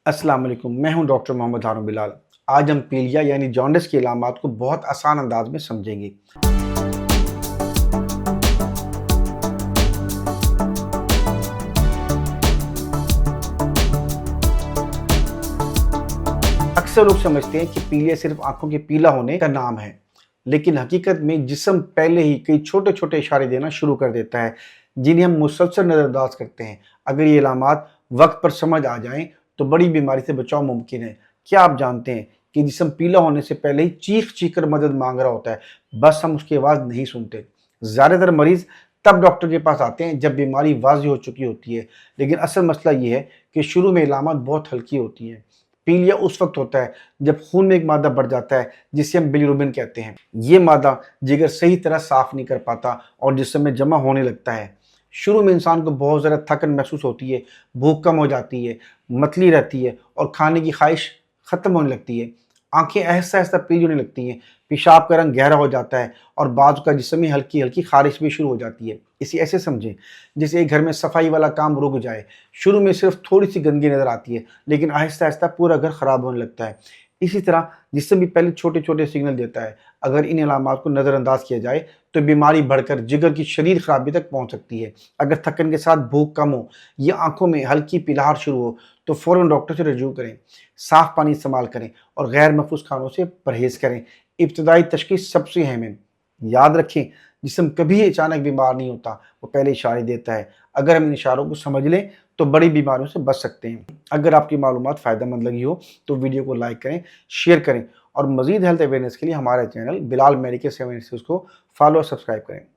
अस्सलाम वालेकुम। मैं हूं डॉक्टर मोहम्मद हारून बिलाल। आज हम पीलिया यानी जॉन्डिस की अलामात को बहुत आसान अंदाज में समझेंगे। अक्सर लोग समझते हैं कि पीलिया सिर्फ आंखों के पीला होने का नाम है, लेकिन हकीकत में जिस्म पहले ही कई छोटे छोटे इशारे देना शुरू कर देता है, जिन्हें हम मुसलसल नज़रअंदाज करते हैं। अगर ये अलामात वक्त पर समझ आ जाएं तो बड़ी बीमारी से बचाव मुमकिन है। क्या आप जानते हैं कि जिस्म पीला होने से पहले ही चीख चीख कर मदद मांग रहा होता है, बस हम उसकी आवाज़ नहीं सुनते। ज़्यादातर मरीज तब डॉक्टर के पास आते हैं जब बीमारी वाज़ेह हो चुकी होती है, लेकिन असल मसला ये है कि शुरू में अलामात बहुत हल्की होती हैं। पीलिया उस वक्त होता है जब खून में एक मादा बढ़ जाता है जिसे हम बिलिरुबिन कहते हैं। ये मादा जिगर सही तरह साफ नहीं कर पाता और जिस्म में जमा होने लगता है। शुरू में इंसान को बहुत ज़्यादा थकन महसूस होती है, भूख कम हो जाती है, मतली रहती है और खाने की ख्वाहिश ख़त्म होने लगती है। आंखें आहिस्ता आहिस्ता पीली होने लगती हैं, पेशाब का रंग गहरा हो जाता है और बाजू का जिस्म में हल्की हल्की खारिश भी शुरू हो जाती है। इसे ऐसे समझें जैसे एक घर में सफाई वाला काम रुक जाए। शुरू में सिर्फ थोड़ी सी गंदगी नज़र आती है, लेकिन आहिस्ता आहिस्ता पूरा घर ख़राब होने लगता है। इसी तरह जिस्म भी पहले छोटे छोटे सिग्नल देता है। अगर इन अलामात को नज़रअंदाज किया जाए तो बीमारी बढ़कर जिगर की शदीद खराबी तक पहुंच सकती है। अगर थकन के साथ भूख कम हो या आंखों में हल्की पिलाहट शुरू हो तो फ़ौरन डॉक्टर से रजू करें। साफ़ पानी इस्तेमाल करें और गैर महफूज खानों से परहेज़ करें। इब्तदाई तशख़ीस सबसे अहम है। याद रखें, जिस्म कभी अचानक बीमार नहीं होता, वो पहले इशारे देता है। अगर हम इन इशारों को समझ लें तो बड़ी बीमारियों से बच सकते हैं। अगर आपकी मालूमात फ़ायदेमंद लगी हो तो वीडियो को लाइक करें, शेयर करें और मज़ीद हेल्थ अवेयरनेस के लिए हमारे चैनल बिलाल मेडिकल सर्विसेज को फॉलो और सब्सक्राइब करें।